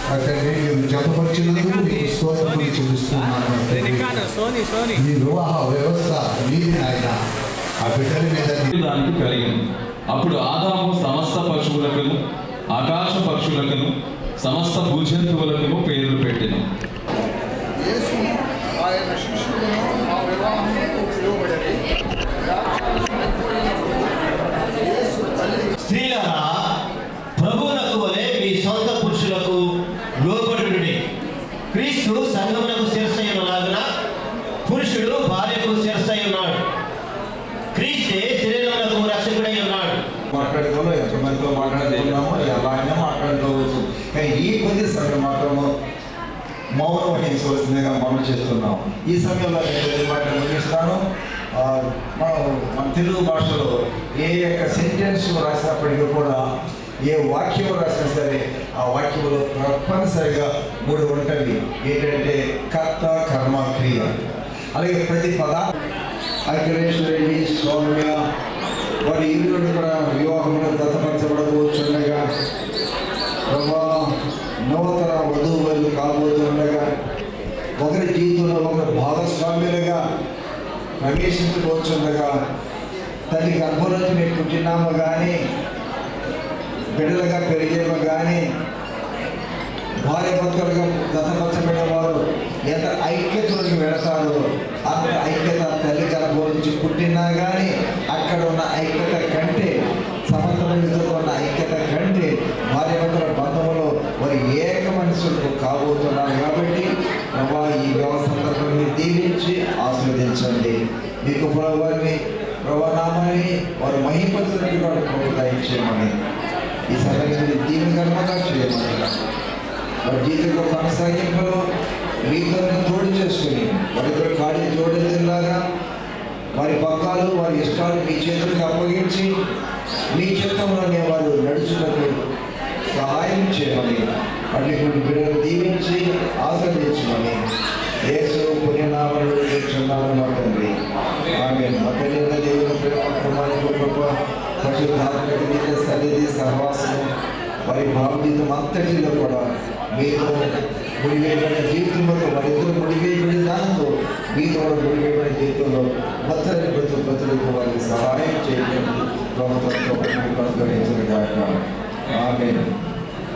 తండ్రి మీరు జతపరిచినందుకు మీకు స్తోత్రములు చెల్లిస్తున్నాను. ఈ వివాహ వ్యవస్థ మీది ఆయన ఆ బిడ్డల మీద దానికి కలిగింది. అప్పుడు ఆదాము సమస్త పశువులకును ఆకాశ పక్షులకును సమస్త భూజంతువులకును పేర్లు పెట్టిన. స్త్రీలారా ప్రభువునకు వలె మీ సొంత పురుషులకు లోబడుడి. క్రీస్తు సంఘమునకు శిరస్సైనలాగున పురుషుడు భార్యకు శిరస్సై ఉన్నాడు. క్రీస్తే శరీరమునకు రక్షకుడై ఉన్నాడు. మాట్లాడుకోవాలి, ఎంతమందితో మాట్లాడుతున్నామో ఎలా అయినా మాట్లాడుకోవచ్చు. కానీ ఈ కొద్ది సమయం మాత్రము మౌనం వహించవలసిందిగా మనం చేస్తున్నాం. ఈ సమయంలో నేను మాట ముగిస్తాను. మన తెలుగు భాషలో ఏ యొక్క సెంటెన్స్ రాసినప్పటికీ కూడా ఏ వాక్యం రాసినా సరే ఆ వాక్యంలో తప్పనిసరిగా 3 ఉంటాయి. ఏంటంటే కర్త, కర్మ, క్రియ. అలాగే ప్రతి పద అఖిలేష్ రెడ్డి, సౌమ్య వారి ఇరువురు కూడా వివాహంలో దత్తపరచబడబోతుండగా నూతన వధువులు కాబోతుండగా ఒకరి జీవితంలో ఒకరి భాగస్వామ్యులుగా ప్రవేశించబోతుండగా తల్లి గర్భంలోంచి మేము పుట్టినాము కానీ బిడ్డలుగా పెరిగేమో కానీ భార్య భర్తలుగా దత్తపరచబడిన వారు ఎంత ఐక్యతలోకి వెళతారో అంత ఐక్యత తల్లి గర్భం నుంచి పుట్టినా కానీ అక్కడ ఉన్న ఐక్యత కంటే సమర్థవంతులతో ఉన్న ఐక్యత కంటే భార్య భర్తల బంధంలో వారు ఏక మనుషులకు కాబోతున్నారు. కాబట్టి ప్రభా ఈ వ్యవస్థని దీవించి ఆస్వాదించండి. మీకు వారిని ప్రభానామని వారు మహిపరచులకు వారు దయచేయమని ఈ సమయాన్ని దీవెనకరంగా చేయమని వారి జీవితంలో కొనసాగింపులో మీతో తోడు చేసుకుని వారిద్దరు ఖాళీ జోడేలాగా వారి పక్కాలు వారి ఇష్టాలు మీ చేతులకు అప్పగించి మీ చిత్తంలోనే వారు నడుచుటకు సహాయం చేయమని అటువంటి బిడ్డలు దీవించి ఆస్వాదించమని యేసు పుణ్యనామములో వేడుచున్నాము మా తండ్రి. ఆమేన్. మా తండ్రి దేవుని ప్రేమ కుమారుని కృప పరిశుద్ధాత్మ సన్నిధి సహవాసము వారి భావజీవితం అంతటిలో కూడా మీతో ముడివేయబడిన జీవితంలో వారిద్దరు ముడివేయబడిన దానితో మీతో ముడివేయబడిన జీవితంలో మొత్తని ప్రతులకు వారికి సహాయం చేయడం ప్రభుత్వంతో అనుగ్రహించిన కాక. ఆమేన్.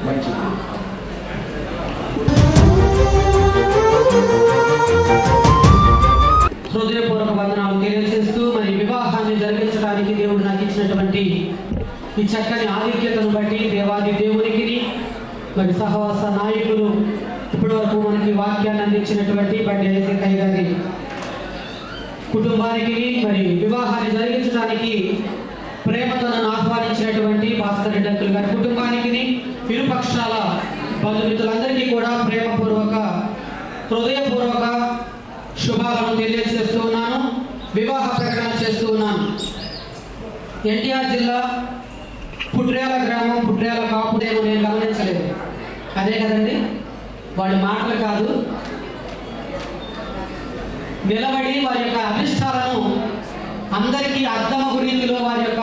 మంచిది. హృదయపూర్వక వందనాలు తెలియజేస్తూ మరి వివాహాన్ని జరిగించడానికి దేవుడు నాకు ఇచ్చినటువంటి ఈ చక్కని ఆధిక్యతను బట్టి దేవాది దేవునికి మరి సహవాస నాయకులు ఇప్పటి వరకు మనకి వాక్యాన్ని అందించినటువంటి బండి ఐజకయ్య గారి కుటుంబానికి మరి వివాహాన్ని జరిగించడానికి ప్రేమతో నన్ను ఆహ్వానించినటువంటి భాస్కర్ రెడ్డి అంకుల్ గారి కుటుంబానికి ఇరుపక్షాల బంధుమిత్రులందరికీ కూడా ప్రేమపూర్వక హృదయపూర్వక శుభాలను తెలియజేస్తూ ఉన్నాను. వివాహ ప్రకటన చేస్తూ ఉన్నాను. ఎన్టీఆర్ జిల్లా పుట్రేల గ్రామం పుట్రేల కాపుడేమో నేను గమనించలేదు. అదే కదండి, వాళ్ళ మాటలు కాదు, నిలబడి వారి యొక్క అభిష్టాలను అందరికీ అర్థమగు రీతిలో వారి యొక్క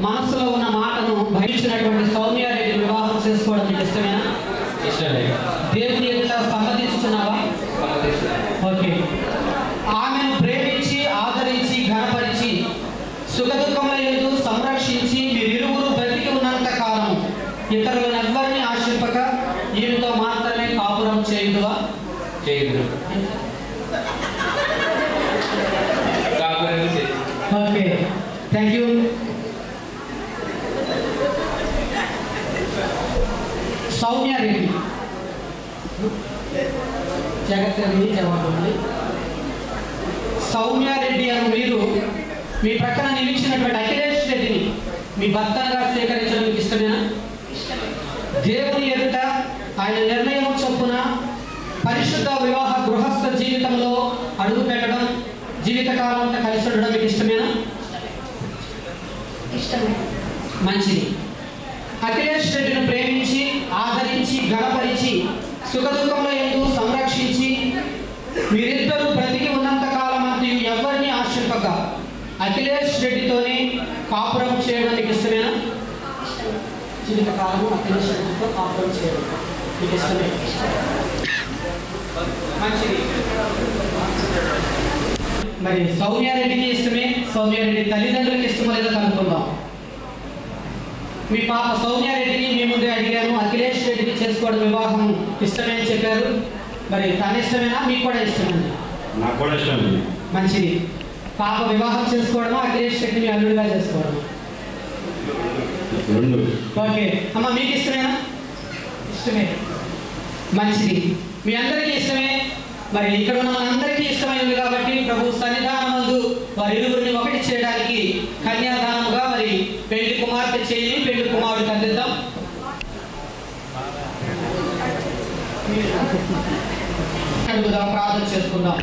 మనస్సులో ఉన్న మాటను భరించినటువంటి సౌమ్యారెడ్డి వివాహం చేసుకోవడం మీకు ఇష్టమేనా? దేవుని ఎదుట సమ్మతిస్తున్నావా? ఓకే. ఆమెను ప్రేమించి ఆదరించి ఘనపరిచి సుఖదుఖముల యందు సంరక్షించి మీరిరువురు బ్రతికి ఉన్నంత కాలం ఇతరులను ఎవ్వరిని ఆశింపక ఈమెతో మాత్రమే కాపురం చేయుదువా? చేయదు. Okay, thank you. Soumya Reddy Jagat Reddy జవాబు. సౌమ్యారెడ్డి అని మీరు మీ పక్కన నిలిచినటువంటి అఖిలేష్ రెడ్డిని మీ భర్తగా స్వీకరించడం మీకు ఇష్టమేనా? దేవుని ఎదుట ఆయన నిర్ణయం చొప్పున పరిశుద్ధ వివాహ గృహస్థ జీవితంలో అడుగు పెట్టడం, జీవితకాలం అంతా కలిసి ఉండడం మీకు ఇష్టమేనా? మంచిది. అఖిలేష్ రెడ్డిని ప్రేమించి ఆదరించి గణపరిచి సుఖదుఖంలో ఎందుకు సంరక్షించి మీరిద్దరూ బ్రతికి ఉన్నంత కాలం అంతా ఎవరిని ఆశింపక అఖిలేష్ రెడ్డితోనే కాపురం చేయడం మీకు ఇష్టమేనా? జీవితకాలం అఖిలేష్ రెడ్డితో కాపురం చేయడం మీకు ఇష్టమే. మంచిది. మరి సౌమ్యారెడ్డికి ఇష్టమే. సౌమ్యారెడ్డి తల్లిదండ్రులకి ఇష్టమో లేదో కనుక్కుందాం. మీ పాప సౌమ్యారెడ్డిని మీ ముందే అడిగాను. అఖిలేష్ రెడ్డిని చేసుకోవడం వివాహం ఇష్టమే అని చెప్పారు. మరి తన ఇష్టమేనా, మీకు కూడా ఇష్టమేనా? నాకు కూడా ఇష్టం. మంచిది. పాప వివాహం చేసుకోవడమా, అఖిలేష్ రెడ్డిని మీ అల్లుడిగా చేసుకోవడమా? రెండు. ఓకే అమ్మ, మీకు ఇష్టమేనా? ఇష్టమే. మంచిది. మీ అందరికీ ఇష్టమే. మరి ఇక్కడ ఉన్న మనందరికీ ఇష్టమైనది కాబట్టి ప్రభు సన్నిధానమందు వారి ఇరువురిని ఒకటి చేయడానికి కన్యాదానముగా మరి పెళ్లి కుమార్తె చేయి, పెళ్లి కుమారుడికి అందిద్దాం. అడుగుదాం, ప్రార్థన చేసుకుందాం.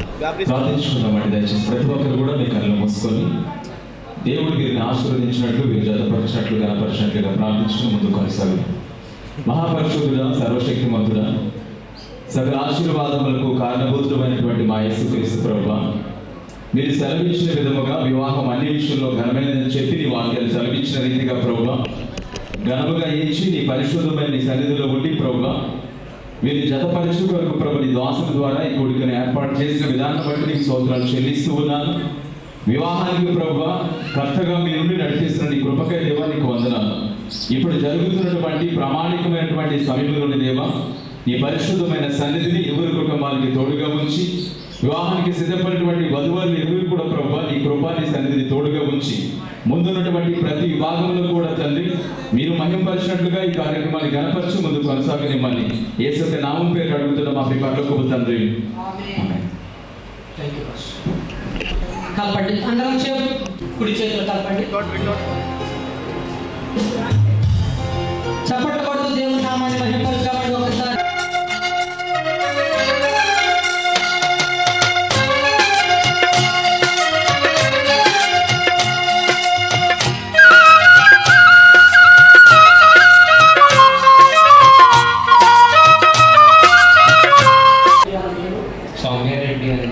ప్రార్థించుకుందామండి. దయచేసి ప్రతి ఒక్కరు కూడా మీ కళ్ళు మూసుకొని దేవుడు వీరిని ఆశీర్వదించినట్లు, వీరు జతపరిచినట్లు, గణపరిచినట్లుగా ప్రార్థించుకుని ముందుకు కొనసాగుదాం. మహాపరిశుద్ధుడా, సర్వశక్తిమంతుడా, సకల ఆశీర్వాదములకు కారణభూతుడమైనటువంటి మా యేసుక్రీస్తు ప్రభువా, మీరు సెలవిచ్చిన విధముగా వివాహం అన్ని విషయంలో ఘనమైనదని చెప్పి నీ వాక్యాలు సెలవిచ్చిన రీతిగా ప్రభువా ఘనముగా ఇచ్చి నీ పరిశుద్ధమైన నీ సన్నిధిలో ఉండి ప్రభువా వీరిని జతపరచు కొరకు ప్రభు నీ దాసుల ద్వారా ఈ కొడుకుని ఏర్పాటు చేసిన విధానం బట్టి నీకు స్తోత్రాలు చెల్లిస్తూ ఉన్నాను. వివాహానికి ప్రభువా కర్తగా మీ నుండి నడిపిస్తున్న నీ కృపకై దేవా నీకు వందనాలు. ఇప్పుడు జరుగుతున్నటువంటి ప్రామాణికమైనటువంటి సమయంలోని దేవా నీ పరిశుద్ధమైన సన్నిధిని ఇరువురు కుటుంబాలకి తోడుగా ఉంచి వివాహానికి సిద్ధపడినటువంటి వధువులు ఇరువురు కూడా ప్రభువా నీ కృపా నీ సన్నిధిని తోడుగా ఉంచి ముందున్నటువంటి ప్రతి విభాగంలో కూడా తండ్రి మీరు మహింపరిచినట్లుగా ఈ కార్యక్రమాన్ని గణపరిచి ముందు కొనసాగనిమ్మని యేసు నామం పేరు అడుగుతున్న మా పరలోకపు తండ్రి. కలపండి, అందరం కుడి చేతులు కలపండి. చప్పట్లు కొడుతూ దేవుని నామాన్ని మహిమపరచాలని ఒకసారి సౌమ్యారెడ్డి అని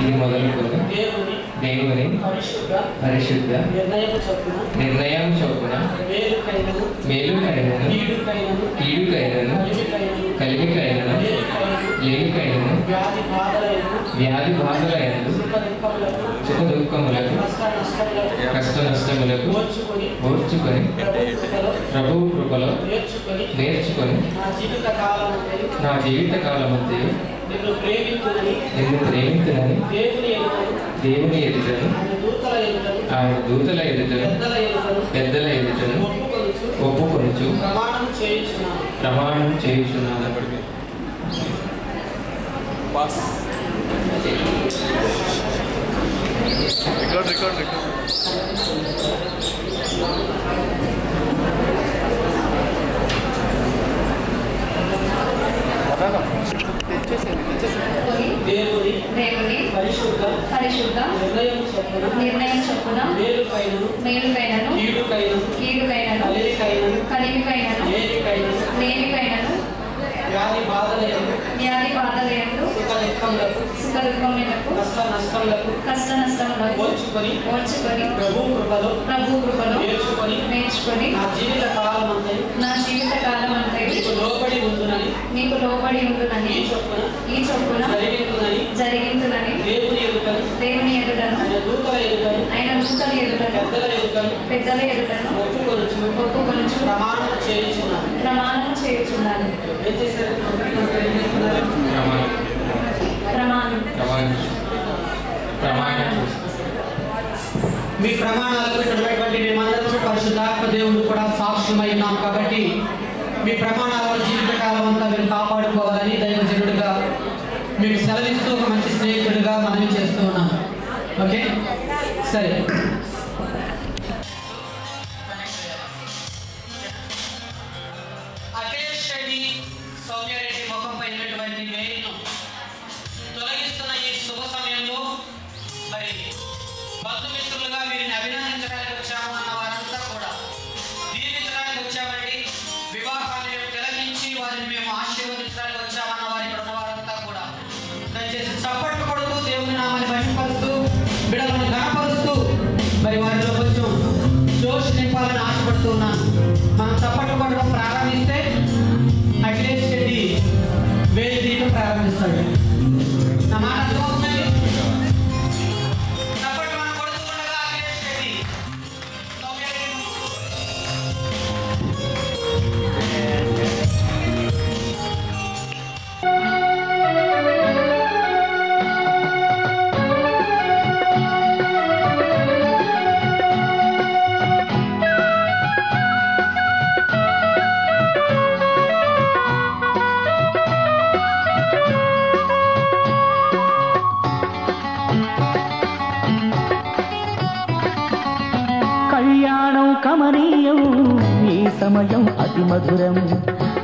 ఇది మొదలుకొని దేవుని పరిశుద్ధ నిర్ణయం చొప్పున మేలుకైనను కీడుకైనను కలిమికైనను లేమికైనను వ్యాధి బాధలైనను సుఖ దుఃఖములకు కష్ట నష్టములకు ఓర్చుకొని ప్రభువు కృపలో నేర్చుకొని నా జీవిత కాలమంతయు నిన్ను ప్రేమించునని దేవుని ఎదుటను ఆయన దూతల ఎదుటను పెద్దల ఎదుటను ఒప్పుకొనుచు ప్రమాణం చేయుచున్నాను. దేవుని పరిశుద్ధ నిర్ణయం చొప్పున మేలుకైనను కీడుకైనను కలిమికైనను లేమికైనను వ్యాధి బాధలయందు సుఖ దుఃఖములకు కష్ట నష్టములకు ఓర్చుకొని ప్రభు కృపలో నేర్చుకొని నా జీవిత కాలమంతయు నీకు లోబడి ఉండునని ఈ చొప్పున జరిగిందునని దేవుని ఎదుటను ఆయన దూతల ఎదుటను పెద్దల ఎదుటను ఒప్పుకొనుచు ప్రమాణం చేయుచున్నాను. మీ ప్రమాణాలకు ఉన్నటువంటి మేమందరూ పరిశుద్ధాత్మ దేవుడు కూడా సాక్ష్యమై ఉన్నాం కాబట్టి మీ ప్రమాణాలను జీవితకాలం అంతా మీరు కాపాడుకోవాలని దైవజనుడిగా మీకు సెలవిస్తూ ఒక మంచి స్నేహితుడిగా మనవి చేస్తూ ఉన్నాను. ఓకే, సరే. అఖిలేష్ రెడ్డి, సౌమ్యారెడ్డి ముఖంపై ఉన్నటువంటి వేలును తొలగిస్తున్న ఈ శుభ సమయంలో మరి బంధుమిత్రులుగా వీరిని అభినందించడానికి వచ్చాము అన్న వారంతా కూడా దీవించడానికి వచ్చామండి. వివాహాన్ని మేము తిలకించి వారిని మేము ఆశీర్వదించడానికి వచ్చామన్న వారి ఇక్కడ ఉన్న వారంతా కూడా దయచేసి చప్పట్లు కొడుతూ దేవుని నామాన్ని మహిమపరుస్తూ బిడ్డలను ఘనపరుస్తూ మరి వారిలో కొంచెం జోష్ నింపాలని ఆశపడుతూ ఉన్నాను. మనం చప్పట్లు కొట్టడం ప్రారంభిస్తే కళ్యాణం కమనీయం ఈ సమయం అతి మధురం,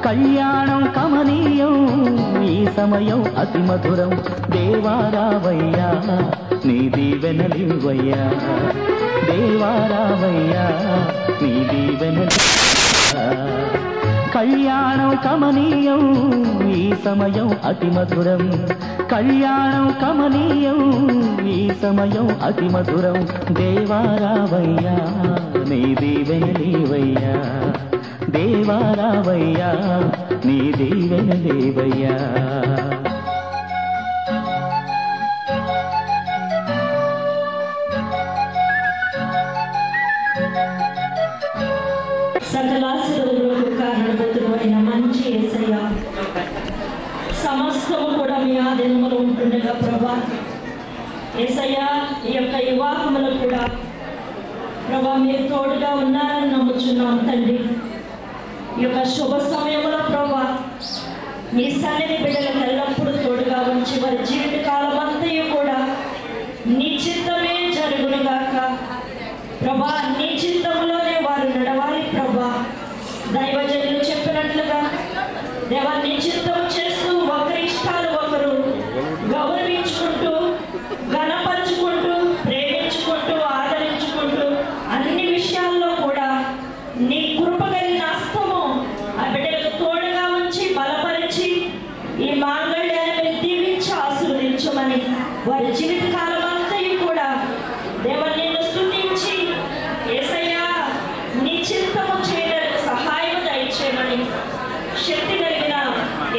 కళ్యాణం కమనీయం ఈ సమయం అతి మధురం. దేవారావయ్యా నీ దీవెనలివయ్యా, దేవారావయ్యా నీ దీవెనలివయ్యా. కళ్యాణం కమనీయం ఈ సమయం అతి మధురం, కళ్యాణం కమనీయం ఈ సమయం అతి మధురం. దేవారావయ్యా నీ దీవెనలివయ్యా, దేవారావయ్యా నీ దీవెనలివయ్యా. సకలాశీర్వాదములకు కారణభూతుడైన మంచి యేసయ్య, సమస్తము కూడా మీ ఆధీనములో ఉంటుండగా ప్రభా, యేసయ్య ఈ యొక్క వివాహములు కూడా ప్రభా మీరు తోడుగా ఉన్నారని నమ్ముచున్నాం తండ్రి. ఈ యొక్క శుభ సమయంలో ప్రభా మీ సన్నిధి బిడ్డలకు ఎల్లప్పుడూ తోడుగా ఉంచి వారి జీవిత కాలం అంతయు కూడా నీ చిత్తమే జరుగునుగాక ప్రభా. నీ చిత్తములోనే వారు నడవాలి ప్రభా. దైవజనులు చెప్పినట్లుగా దేవా నీ చిత్తం చేస్తూ ఒకరి ఇష్టాలు ఒకరు గౌరవించుకుంటూ, ఘనపరుచుకుంటూ, ప్రేమించుకుంటూ, ఆదరించుకుంటూ అన్ని విషయాల్లో కూడా నీ కృప కలిగిన హస్తము ఆ బిడ్డలకు తోడుగా ఉంచి బలపరిచి ఈ మాంగళ్యాన్ని దీవించి ఆశీర్వదించమని వారి జీవిత కాలం అంతయు కూడా దేవా నిన్ను స్తుతించి యేసయ్యా నీ చిత్తము చేయడానికి సహాయం దయచేయమని శక్తి కలిగిన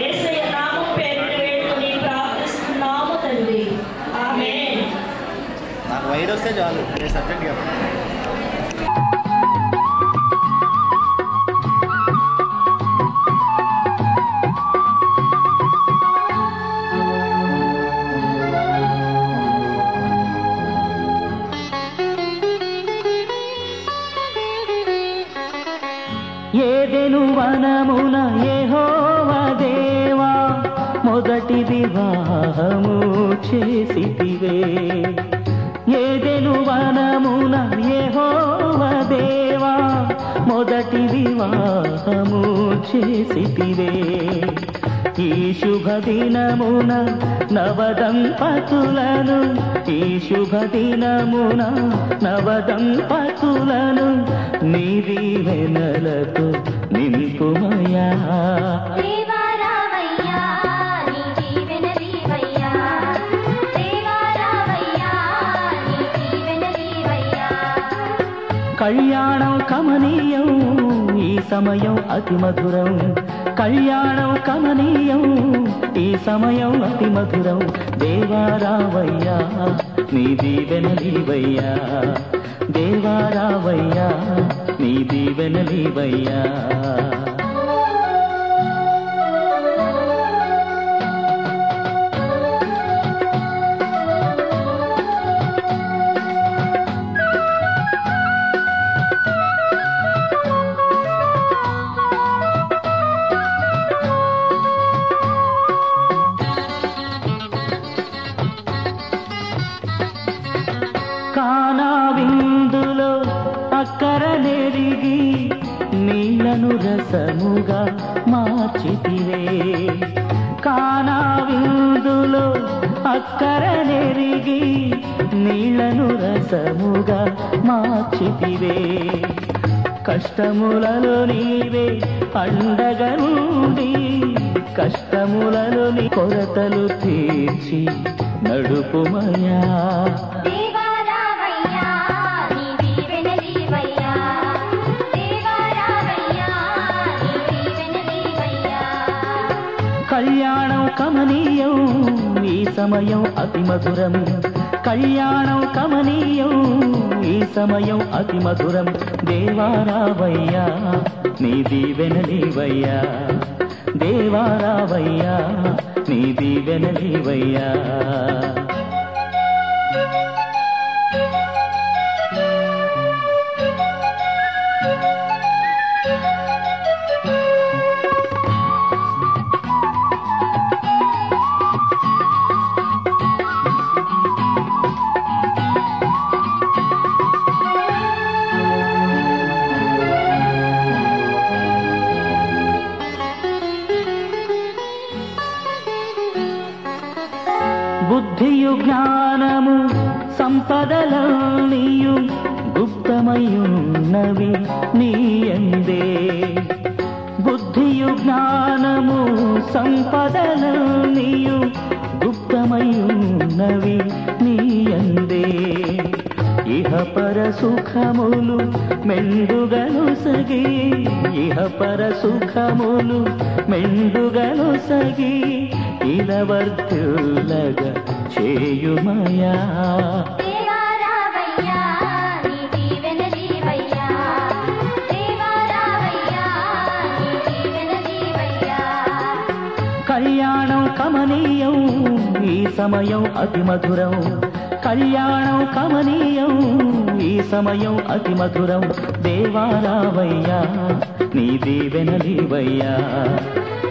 యేసయ్య నామం పేరున వేడుకొని ప్రార్థిస్తున్నాము తండ్రి. ఆమేన్. నాకు వైడ్ వస్తే చాలు, సబ్జెక్ట్ కదా. ఏదెను వనమున యెహోవా దేవా మొదటి వివాహము చేసితివే. ఏదెను వనమున యెహోవా దేవా మొదటి వివాహము చేసితివే. ఈ శుభ దినమున నవదంపతులను, ఈ శుభ దినమున నవదంపతులను నీ దీవెనలతో నింపుమయా. దేవారావయ్యా నీ దీవెనలివయ్యా, దేవారావయ్యా నీ దీవెనలివయ్యా. కళ్యాణం కమనీయం ఈ సమయం అతి మధురం, కళ్యాణం కమనీయం ఈ సమయం అతి మధురం. దేవారావయ్యా నీ దీవెనలివయ్యా, దేవారావయ్యా నీ దీవెనలివయ్యా. కానా విందులో అక్కర నెరిగి నీళ్లను రసముగా మార్చితివే. కానా విందులో అక్కర నెరిగి నీళ్లను రసముగా మార్చితివే. కష్టములలో నీవే అండగా నుండి, కష్టములలో నీ కొరతలు తీర్చి నడుపుమయా. దేవారావయ్యా నీ దీవెనలివయ్యా, దేవారావయ్యా నీ దీవెనలివయ్యా. కళ్యాణం కమనీయం ఈ సమయం అతి మధురం, కళ్యాణం కమనీయం ఈ సమయం అతి మధురం. దేవారావయ్యా నీ దీవెనలివయ్యా, దేవారావయ్యా నీ దీవెనలివయ్యా. బుద్ధియు జ్ఞానము సంపదలన్నీయు గుప్తమయున్నవి నీయందే. బుద్ధియు జ్ఞానము సంపదలన్నీయు గుప్తమయున్నవి నీయందే. ఇహ పర సుఖములు మెండుగను సగి, ఇహ పర సుఖములు మెండుగను సగి, ఇలవర్తులగ చేయుమయా. కళ్యాణం కమనీయం ఈ సమయం అతి మధురం, కళ్యాణం కమనీయం ఈ సమయం అతి మధురం. దేవారావయ్యా నీ దీవెనలీవయ్యా,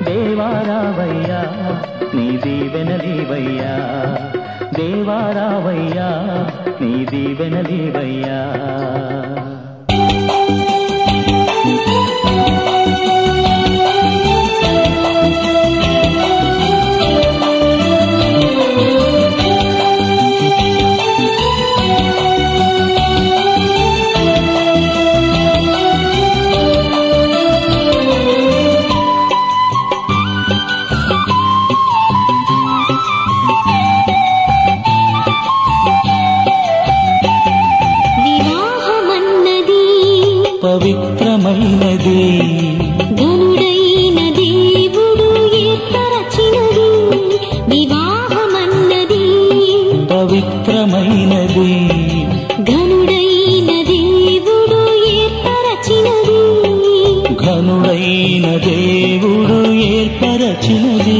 దేవారావయ్యా నీ దీవెనలీవయ్యా, దేవారావయ్యా నీ దీవెనలీవయ్యా. పవిత్రమైనది ఘనుడైన దేవుడు ఏర్పరచినది, వివాహమన్నది పవిత్రమైనది ఘనుడైన దేవుడు ఏర్పరచినది, ఘనుడైన దేవుడు ఏర్పరచినది.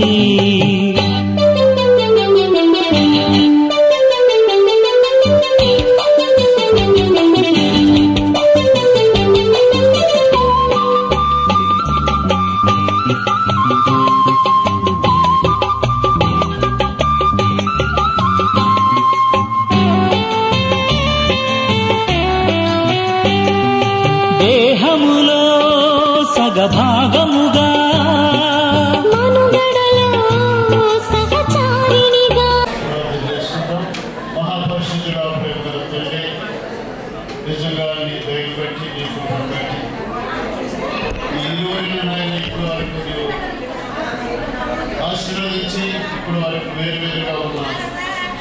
దేహములో సగభాగముగా మనుగడలో సహచారిణిగా మహాపరిశుద్ధుడా ప్రేమగల తండ్రి, నిజంగా నీ దయ బట్టి నీ కృపను బట్టి ఈ ఇరువురిని నాయన ఇప్పుడు వరకు నీవు ఆశీర్వదించి ఇప్పుడు వరకు వేరువేరుగా ఉన్నా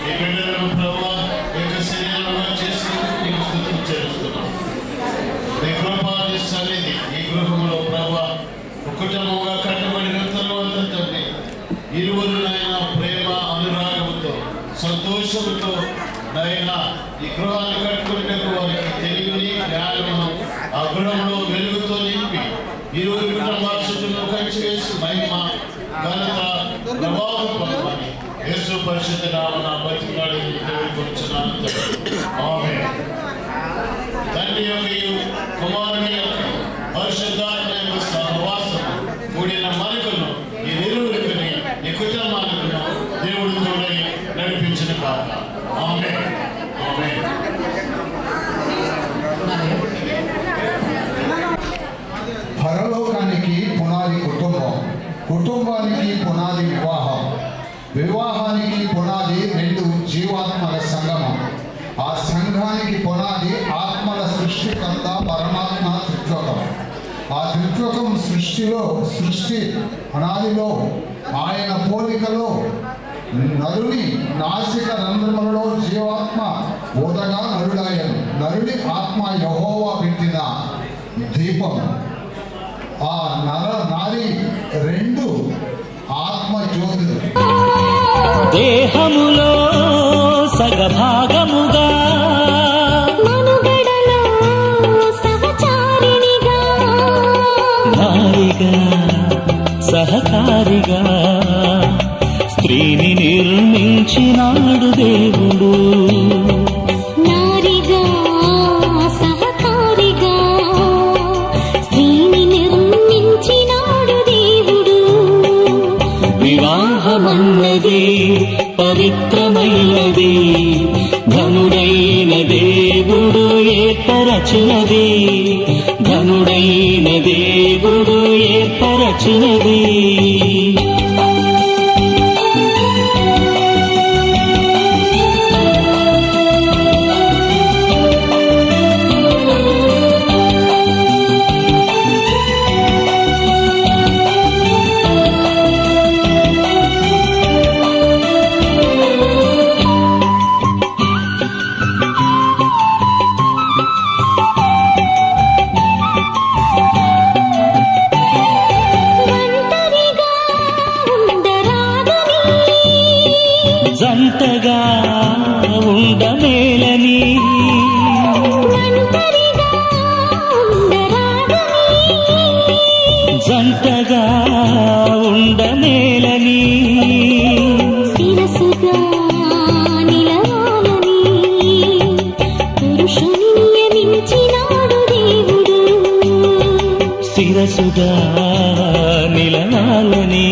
ఈ బిడ్డలను ప్రభువా యొక్క శరీరంగా చేసి నీకు స్తుతులు చెల్లిస్తున్నాం. నీ కృపాది సన్నిధి ఈ గృహంలో ప్రభువా కుటుంబంగా కట్టబడిన తర్వాత తండ్రి ఇరువురు నాయన ప్రేమ అనురాగంతో సంతోషంతో నాయన ఈ గృహాన్ని కట్టుకునేందుకు వారికి తెలివిని జ్ఞానమును ఆ గృహంలో వెలుగుతో నింపి ఇరువురు కుటుంబాలను కంచి వేసి మహిమ ఘనత ప్రభావం పొందమని యేసు పరిశుద్ధ నామమున బతిమాలి దేవుడికొచ్చున్నాను తండ్రి. ఆమేన్. తండ్రి యొక్కయు కుమారుని యొక్క పరిశుద్ధాత్మ యొక్క సహవాసం కూడిన మనకును ఈ నిరువురికని ఈ కుటుంబాలను దేవుడు తోడై నడిపించిన కాక. ఆమేన్. ఆమేన్. పరలోకానికి పునాది కుటుంబం, కుటుంబానికి పునాది వివాహం, వివాహానికి పునాది రెండు జీవాత్మల సంగమం, ఆ సంఘానికి పునాది ఆత్మల సృష్టికర్త పరమాత్మ త్రిత్వకం. ఆ త్రిత్వకం సృష్టి అనాదిలో ఆయన పోలికలో నరుని నాసిక రంధ్రములలో జీవాత్మ ఊదగా నరుడాయను. నరుని ఆత్మ యెహోవా పెట్టిన దీపం. ఆ నారి రెండు ఆత్మ జ్యోతులు. దేహములో సగభాగముగా మనుగడలో సహచారిణిగా నారిగా సహకారిగా స్త్రీని నిర్మించినాడు దేవుడు. నారిగా సహకారిగా స్త్రీని నిర్మించినాడు దేవుడు. వివాహమన్నది పవిత్రమైనది, ఘనుడైన దేవుడు ఏర్పరచినది, ఘనుడైన దేవుడు ఏర్పరచినది. జతగా ఉండమేలని శిరసుగా నిలవాలని పురుషుని నియమించినాడు దేవుడు. శిరసుగా నిలవాలని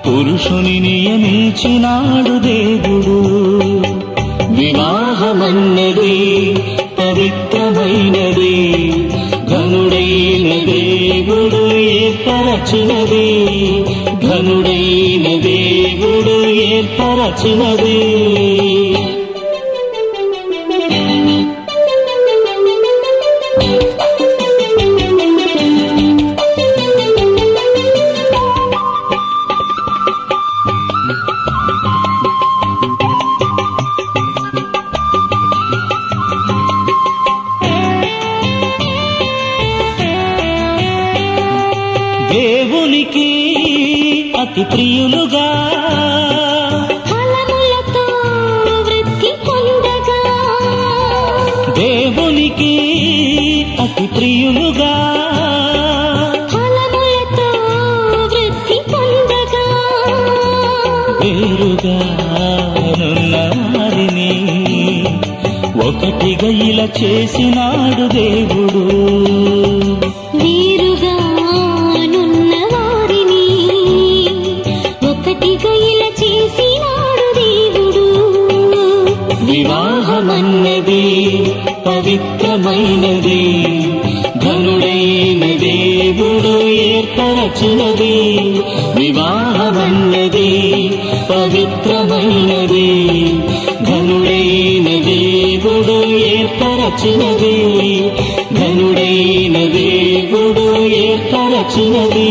పురుషుని నియమించినాడు దేవుడు. వివాహమన్నది పవిత్రమైనది, ఘనుడైన దేవుడు ఏర్పరచినది, ఘనుడైన దేవుడు ఏర్పరచినది. దేవునికి అతి ప్రియులుగా ఫలములతో వృద్ధి పొందగా, దేవునికి అతి ప్రియులుగా ఫలములతో వృద్ధి పొందగా, వేరుగా నున్న వారిని ఒకటిగా ఇలా చేసినాడు దేవుడు. వీరుగా నున్న వారిని ఒకటిగా ఇలా చేసినాడు దేవుడు. వివాహమన్నది పవిత్రమైనది, ఘనుడైన దేవుడు ఏర్పరచినది. వివాహమన్నది పవిత్రమైనది, ఘనుడైన దేవుడు ఏర్పరచినది, ఘనుడైన దేవుడు ఏర్పరచినది.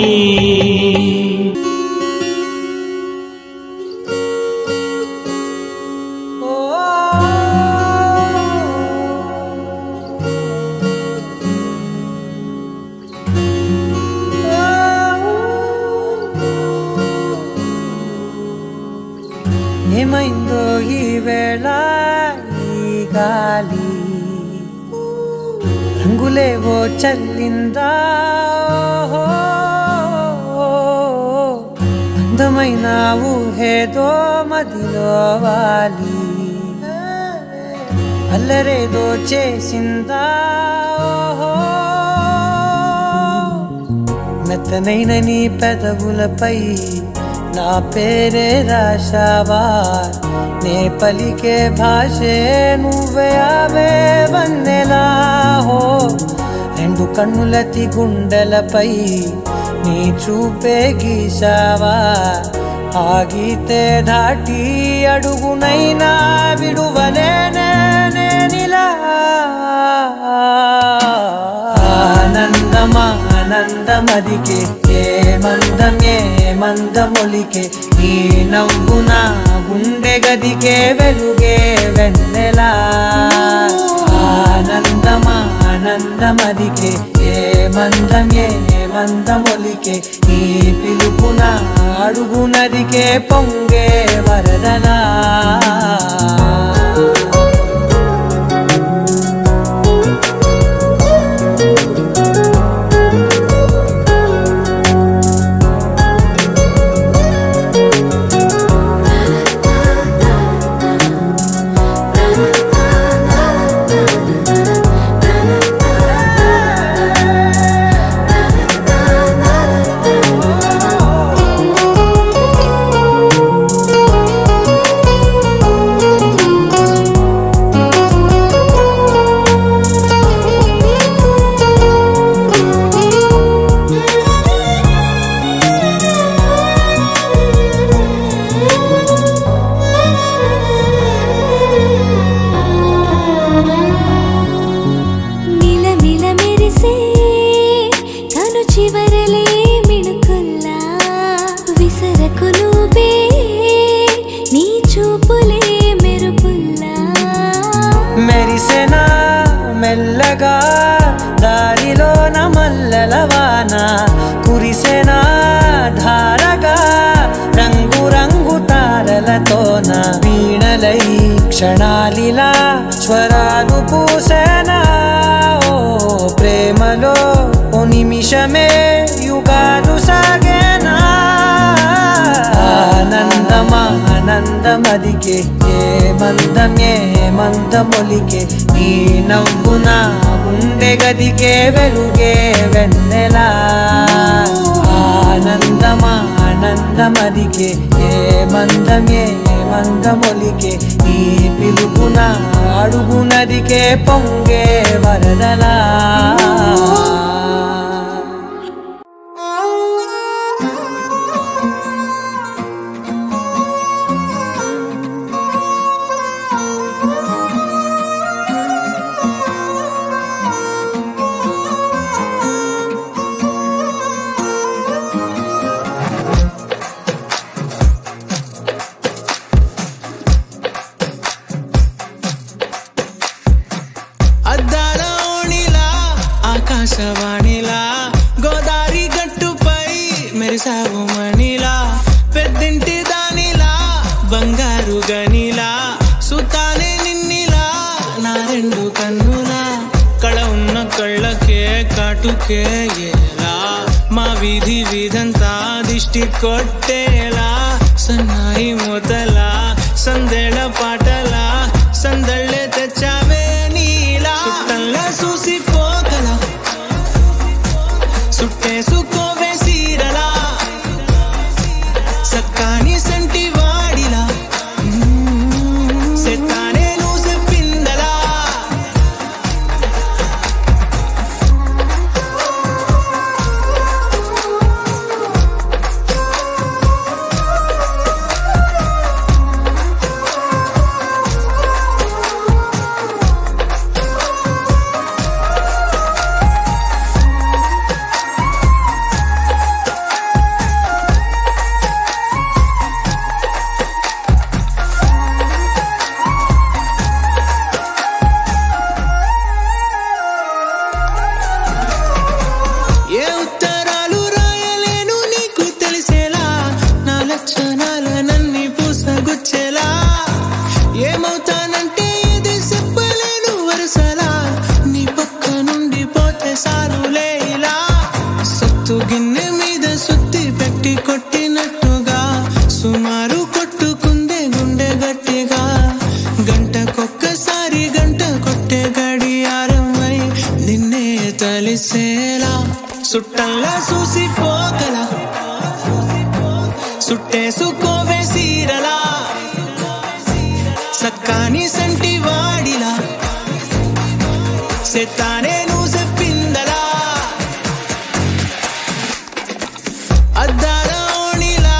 ఏమైందో ఈ వేళ ఈ గాలి, రంగులేవో చల్లిందా, అందమైన ఊహేదో మదిలో వాలి, అల్లరేదో చేసిందా, మెత్తనైన నీ పెదవులపై నా పేరే రాశావా, నే పలికే భాషే నువ్వే ఆవే వన్నెలా. హో రెండు కన్నులతి గుండెలపై నీ చూపే గీశావా, ఆగితే దాటి అడుగునైనా విడువలేనే నేనిలా. ఆనందమా ఆనందమదికే ఏ మందం ఏ మందమొలికే, నీ నవ్వు నా గుండె గదికే వెలుగే వెన్నెలా. ఆనందమా ఆనందమదికే ఏ మందం ఏ మందమొలికే, నీ పిలుపున అడుగునదికే పొంగే వరదలా. మెల్లగా దారిలోన మల్లెలవాన కురిసెనా ధారగా, రంగు రంగు తారలతోన వీణలై క్షణాలిలా స్వరాలు పూసెనా. ఓ ప్రేమలో ఓ నిమిషమే యుగా మందమదికే ఏ మందమొలికే ఈ నవ్వున గుండె గదికే వెలుగే వెన్నెలా ఆనందమదికే ఏ మందమొలికే ఈ పిలుపున అడుగునదికే పొంగే వరదలా ఆకాశవాణిలా గోదారి గట్టుపై మెరిసావు మణిలా పెద్దింటి దానిలా బంగారు గనిలా సుతానే నిన్నిలా నా రెండు కన్నులా కళ ఉన్న కళ్ళకే కాటుకే ఎలా మా వీధంతా దిష్టి కొట్టేలా సన్నాయి మొదలా సందేళ పాటలా సందళ్ళే తెచ్చావే నీలా చుట్టంలా చూసిపోగల సుట్టేసుకోవే సీరలా సక్కాని సంటి వాడిలా సెత్తానే నువ్వు చెప్పిందలా గిన్నె మీద సుత్తి పెట్టి కొట్టినట్టుగా సుమారు కొట్టుకుందే గుండె గట్టిగా గంటకొక్కసారి గంట కొట్టే గడియారమై నిన్నే తలిసేలా సుట్టంలా చూసిపోగల సుట్టేసుకోవే సీరలా సక్కాని సంటి వాడిలా సెత్తానే నువ్వు చెప్పిందలా అద్దారోణిలా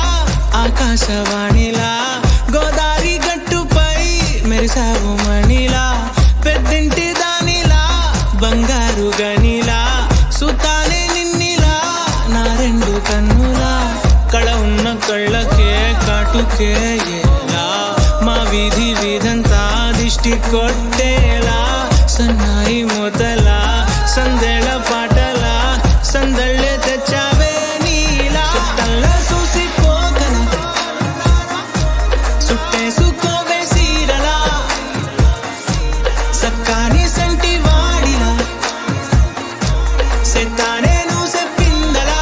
ఆకాశవాణిలా గోదారి గట్టుపై మెరిసావు మణిలా పెద్దింటి దానిలా బంగారు గనిలా సుతానే నిన్నిలా నా రెండు కన్నులా కళ ఉన్న కళ్ళకే కాటుకే ఎలా మా వీధంతా దిష్టి కొట్టేలా సన్నాయి మొదలా సందేళ పాటలా సందళ్ళే తెచ్చావే నీలా చుట్టంలా చూసిపోగల సుట్టేసుకోవే సీరలా సక్కాని సంటి వాడిలా సెత్తానే నువ్వు చెప్పిందలా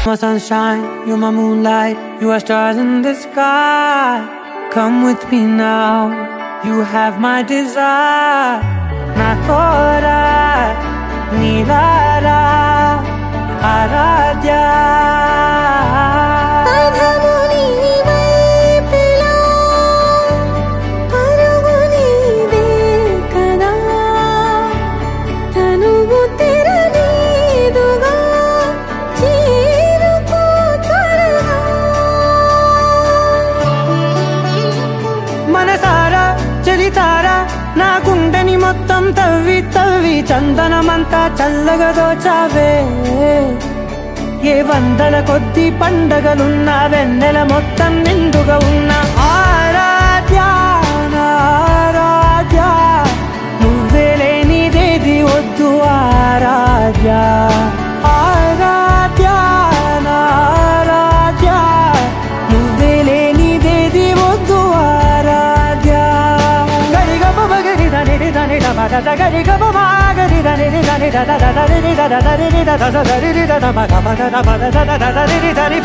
My sunshine, you're my moonlight, you are stars in the sky. Come with me now, you have my desire. Na tora, nilara, aradya. నా గుండెని మొత్తం తవ్వి చందనమంతా చల్లగా దోచావే ఏ వందల కొద్ది పండగలున్నా వెన్నెల మొత్తం నిండుగా ఉన్న ఆరాధ్య నువ్వే లేనిదేది వద్దు ఆరాధ్య ఆరాధ్య నువ్వే లేనిదేది వద్దు ఆరాధ్య గరి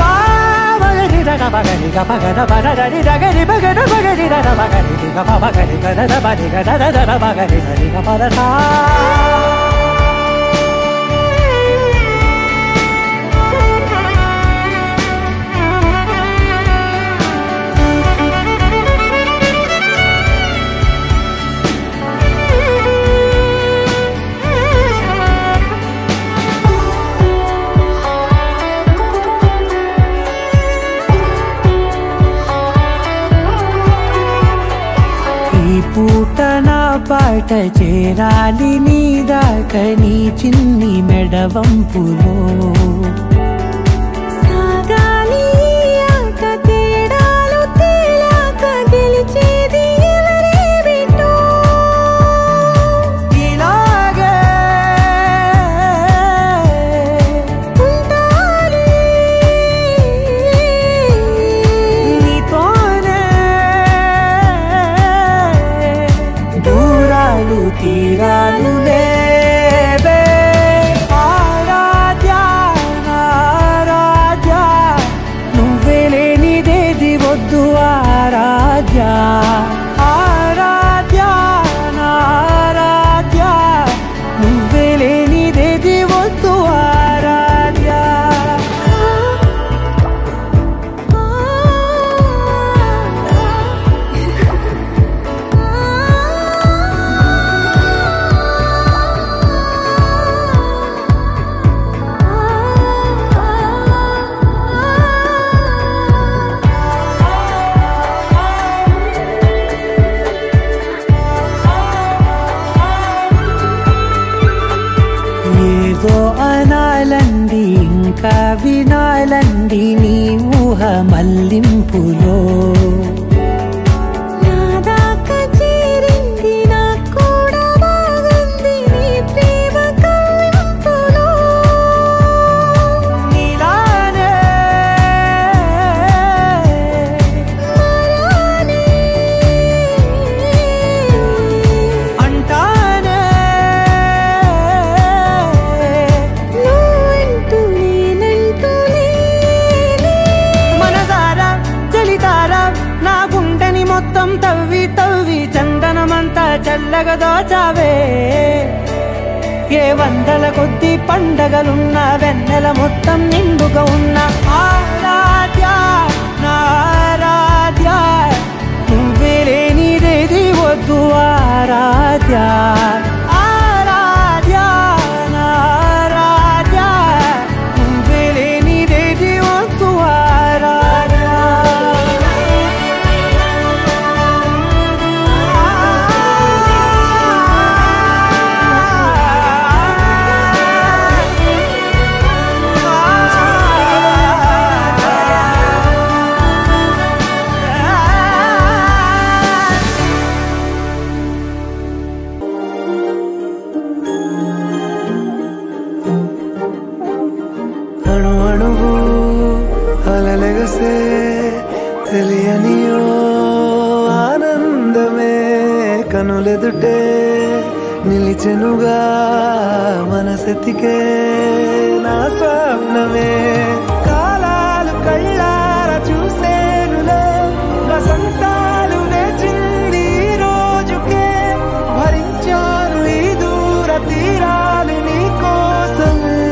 పూట నా పాట చేరాలి నీ దాకా నీ చిన్ని మెడవంపులో సాగాలి ఆట తేడాలు తేలాక గెలిచేది ఎవరే బిడ్డో ఇలాగే ఉండాలి నీతోనే దూరాలు తీరాలు లేవే ఆరాధ్య ఆరాధ్య నువ్వే లేనిదేది వద్దు ఆరాధ్య ఆరాధ్య ఆరాధ్య నువ్వే లేనిదేది వద్దు ఆరాధ్య ఏదో అనాలండి ఇంకా వినాలండి నీ ఊహ మల్లింపులో నా దాకా చేరింది నాకు కూడా బాగుంది నీ ప్రేమ కవ్వింపులో నీలానే మరానే అంటానే నువ్వంటూ నేనంటూ లేనే మనసారా చలితారా నా గుండెని మొత్తం తవ్వి తవ్వి చందనమంతా చల్లగా దోచావే ఏ వందల కొద్ది పండగలున్న వెన్నెల మొత్తం నిండుగా ఉన్న ఆరాధ్య నా ఆరాధ్య నువ్వే లేనిదేది వద్దు ఆరాధ్య ఆరాధ్య నా ఆరాధ్య నువ్వే లేనిదేది వద్దు ఆరాధ్య అణు అణువు అలలెగసే తెలియనియో ఆనందమే కనులెదుటే నిలిచెనుగా మనసెతికే నా స్వప్నమే కాలాలు కళ్ళార చూసేనులే వసంతాలు వేచింది ఈ రోజుకే భరించాను ఈ దూర తీరాలు నీ కోసమే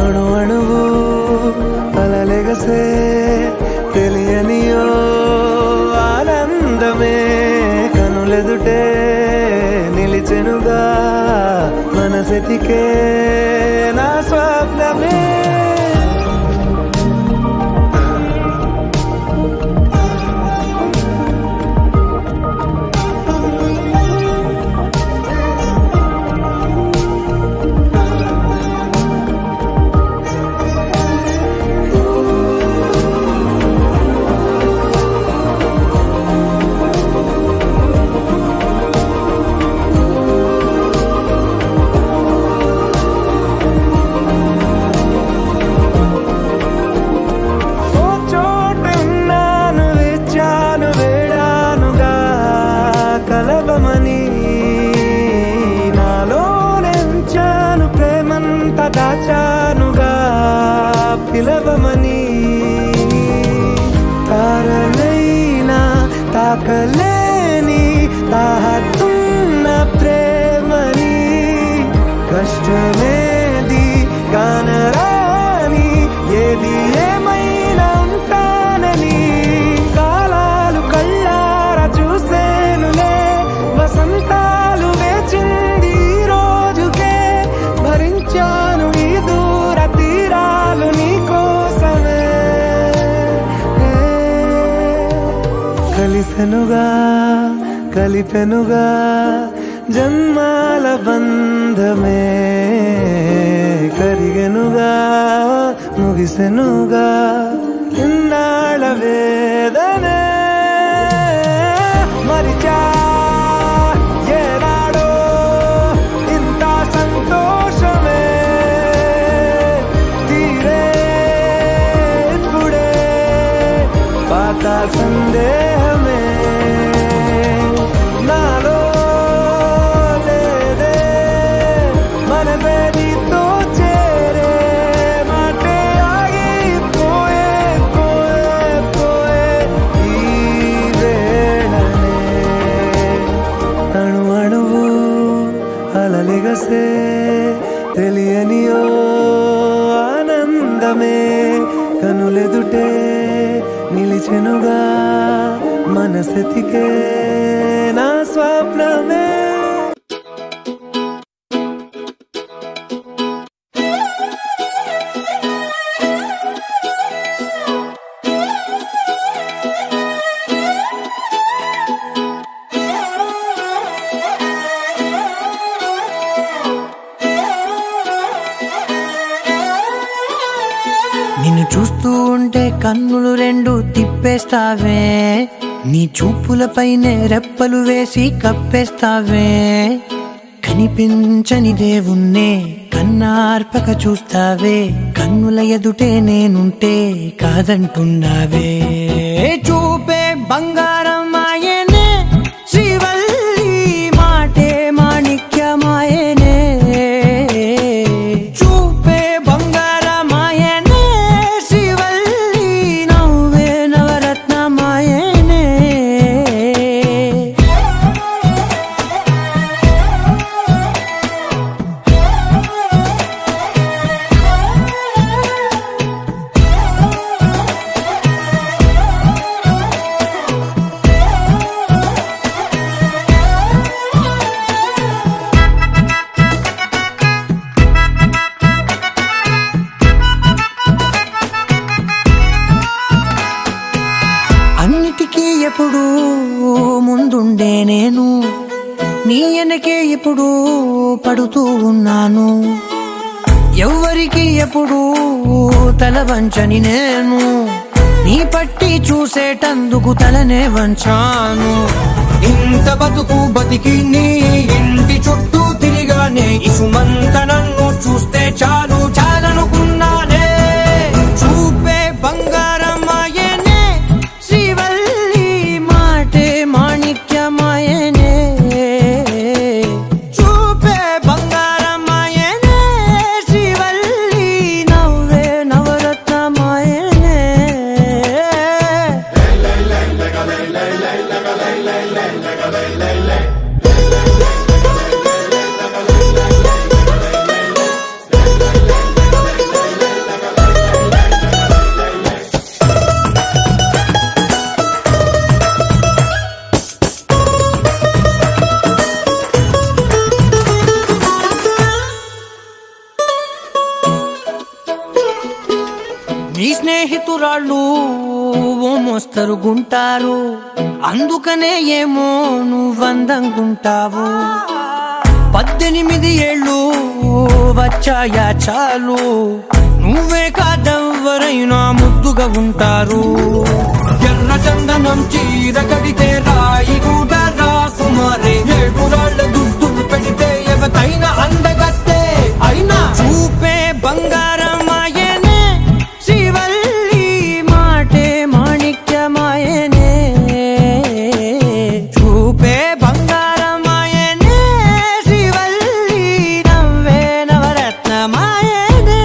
అణు అణువు అలలెగసే తెలియనియో ఆనందమే కనులెదుటే నిలిచెనుగా మనసెతికే నా స్వప్నమే కలిసెనుగా కలిపెనుగా జన్మాల బంధమే కరిగెనుగా ముగిసెనుగా ఇన్నాళ్ళ వేదనే మరిచా ఏనాడో ఇంత సంతోషమే తీరే ఇప్పుడే పాత సందేహమే నాలో లేదే మనసే నీతో చేరే మాటే ఆగిపోయే పోయే పోయే ఈ వేళనే అణు అణువు అలలిగసే తెలియనియో ఆనందమే కనులెదుటే నిలిచెనుగా మనసెతికే నా స్వప్నమే నిన్ను చూస్తూ ఉంటే కన్నులు రెండు తిప్పేస్తావే నీ చూపులపైనే రెప్పలు వేసి కప్పేస్తావే కనిపించని దేవుణ్ణే కన్నార్పక చూస్తావే కన్నుల ఎదుటే నేనుంటే కాదంటున్నావే చూపే బంగారం ఆయనే శ్రీవల్లి మాటే మాణిక్యమాయనే చూపే బంగారమాయనే శ్రీవల్లి నవ్వే నవరత్నమాయనే అన్నిటికీ ఎప్పుడు ముందుండే నేను నీ వెనకే ఎప్పుడు పడుతూ ఉన్నాను ఎవ్వరికి ఎప్పుడు తల వంచని నేను నీ పట్టి చూసేటందుకు తలనే వంచాను ఇంత బతుకు బతికి నీ ఇంటి చుట్టూ తిరిగానే ఇసుమంత నన్ను చూస్తే చాలు చాలనుకున్నానే చూపే బంగారమాయనే శ్రీవల్లి మాటే మాణిక్యమాయనే చూపే బంగారమాయనే శ్రీవల్లి నవ్వే నవరత్నమాయనే నీ స్నేహితురాళ్ళు ఓ మోస్తరుగుంటారు అందుకనే ఏమో నువ్వందంగుంటావు 18 ఏళ్ళు వచ్చాయా చాలు నువ్వే కాదెవ్వరైనా ముద్దుగా ఉంటారు ఎర్ర చందనం చీర కడితే రాయి కూడా రాకుమారే 7 రాళ్ళ దుద్దులు పెడితే ఎవతైనా అందగత్తే అయినా చూపే బంగారమాయనే శ్రీవల్లి మాటే మాణిక్యమాయనే చూపే బంగారమాయనే శ్రీవల్లి నవ్వే నవరత్నమాయనే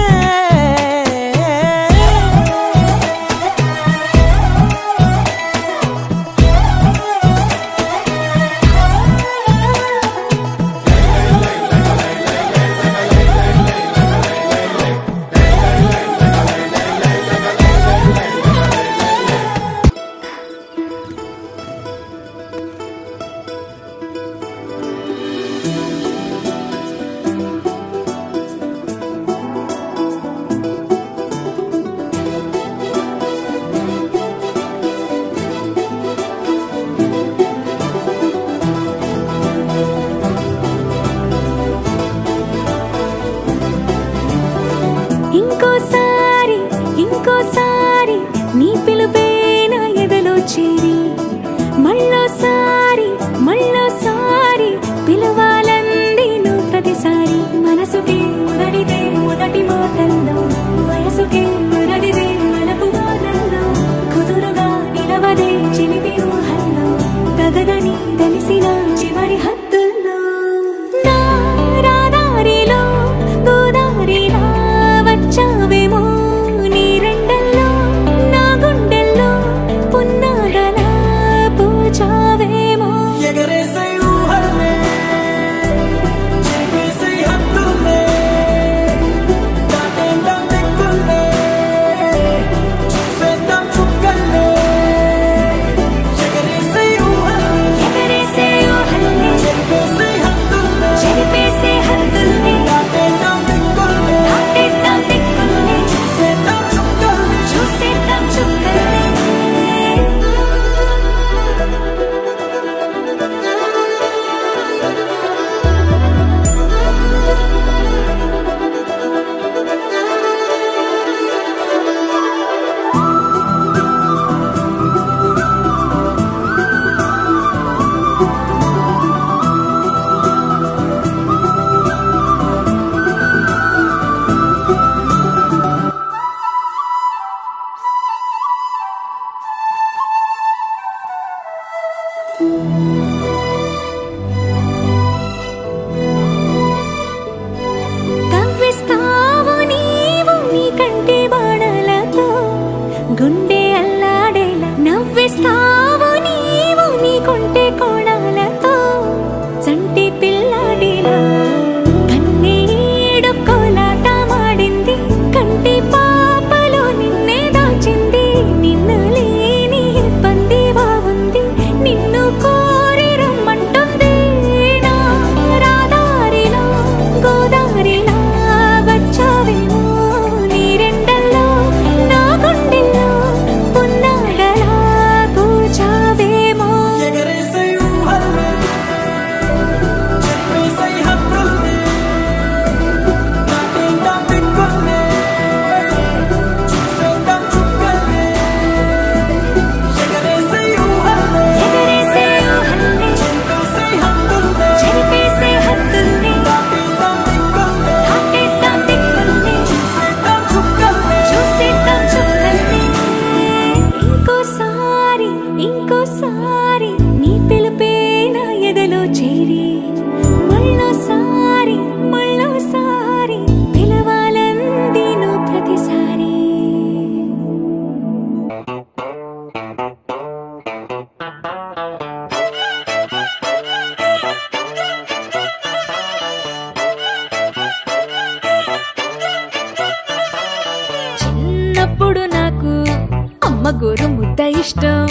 గోరు ముద్ద ఇష్టం,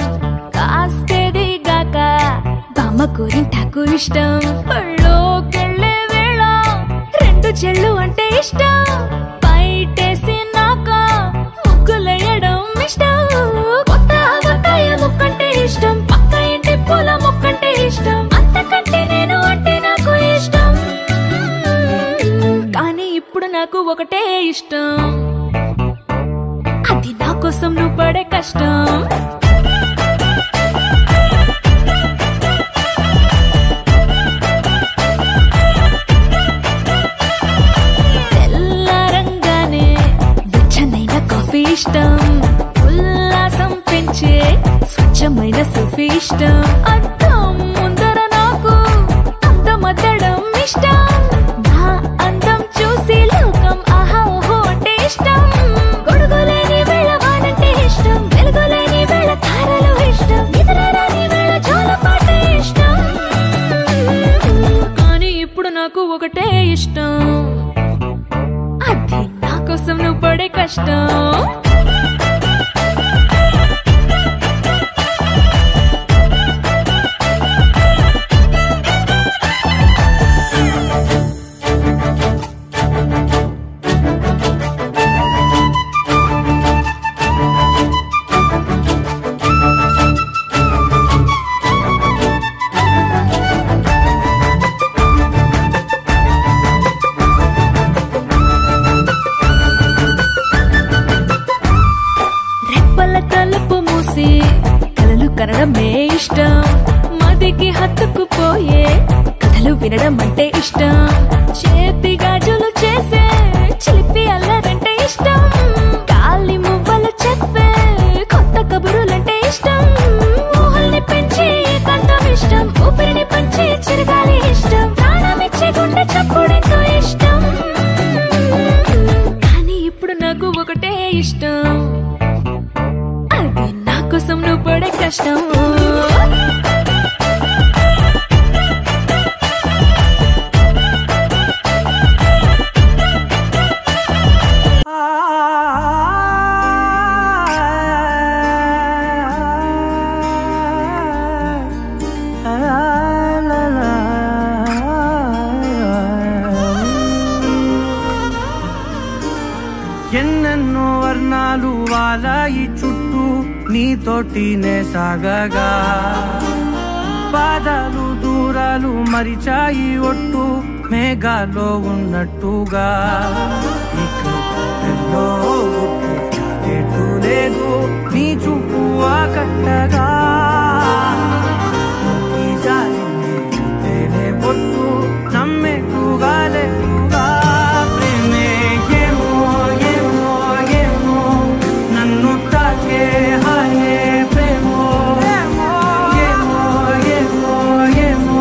కాస్తేది గాక బామ్మ గోరింటాకు ఇష్టం. పళ్ళోకెళ్ళే వేళ రెండు చెళ్ళు అంటే ఇష్టం, బయటేసి నాక ముగ్గులేయడం ఇష్టం. కొత్త ఆవకాయ ముక్కంటే ఇష్టం, పక్క ఇంటి పూల మొక్కంటే ఇష్టం. అంతకంటే నేను అంటే నాకు ఇష్టం, కానీ ఇప్పుడు నాకు ఒకటే ఇష్టం, అది నా కోసం నువ్వు పడే కష్టం. తెల్లారంగానే వెచ్చనైన కాఫీ ఇష్టం, ఉల్లాసం పెంచే స్వచ్ఛమైన సూఫీ ఇష్టం. అద్దం ముందర నాకు అందమద్దడం ఇష్టం, నా అందం చూసి లోకం ఆహా ఓహో అంటే ఇష్టం. గొడుగులేని వేళ వానంటే ఇష్టం, వెలుగులేని వేళ తారలు ఇష్టం, నిద్రరాని వేళ జోలపాట ఇష్టం, కానీ ఇప్పుడు నాకు ఒకటే ఇష్టం, అది నా కోసం నువ్వు పడే కష్టం. కలలు కనడమే ఇష్టం, మదికి హత్తుకుపోయే కథలు వినడం అంటే ఇష్టం. చేతి గాజులు చేసే చిలిపి అల్లరంటే ఇష్టం, గాలి మువ్వలు చెప్పే కొత్త కబురులంటే ఇష్టం. ఊహల్ని పెంచి కంఠం ఇష్టం, ఊపిరిని పంచి చిరగాలి ఇష్టం, ప్రాణమిచ్చే గుండె చప్పుడెంతో ఇష్టం, కానీ ఇప్పుడు నాకు ఒకటే ఇష్టం, అది నా కోసం నువ్వు పడే కష్టం. ఎన్నెన్నో వర్ణాలు వాలాయి చుట్టూ నీతోటినే సాగగా, పాదాలు దూరాలు మరిచాయి ఒట్టు మేఘాలో ఉన్నట్టుగా. ఇక గుట్టెల్లో గుట్టు లేదు నీ చూపు ఆకట్టగా, ఈ జాలిని చూస్తేనే పొట్టు నమ్మేట్టుగా లేదుగా. ప్రేమే ఏమో ఏమో ఏమో నన్ను తాకే హాయే ప్రేమో, ఏమో ఏమో ఏమో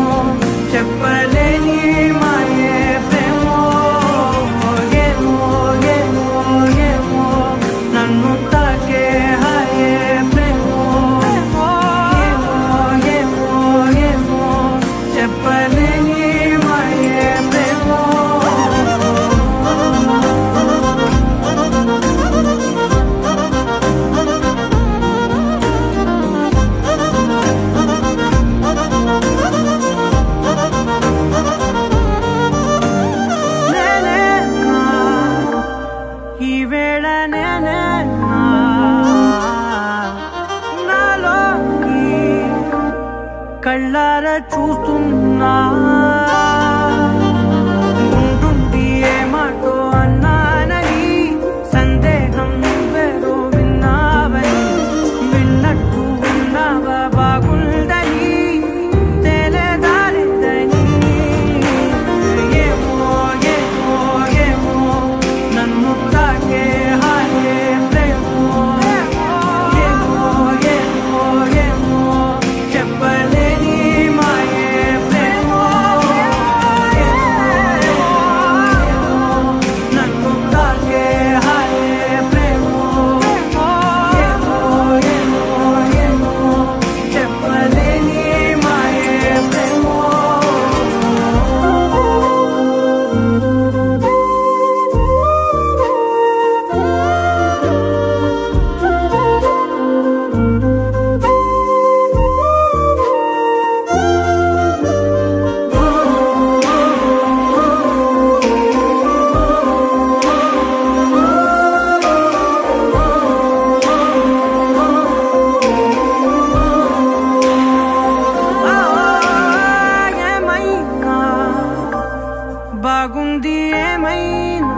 చెప్పలేని మాయే ప్రేమో, ఏమో ఏమో ఏమో నన్ను తాకే హాయే ప్రేమో, ఏమో ఏమో ఏమో చెప్పలేని మాయే ప్రేమో. నేనేనా ఈ వేళ నేనేనా నాలోకి కళ్ళారా చూస్తున్నా, ఉంటుండి ఏ మాటో అన్నానని సందేహం నువ్వేదో విన్నావని, విన్నట్టు ఉన్నావా బాగుందని తెలియదారిద్దని. ఏమో ఏమో ఏమో నన్ను తాకే హాయే ప్రేమో, ఏమో ఏమో ఏమో చెప్పలేని మాయే ప్రేమో, బాగుంది ఏమైనా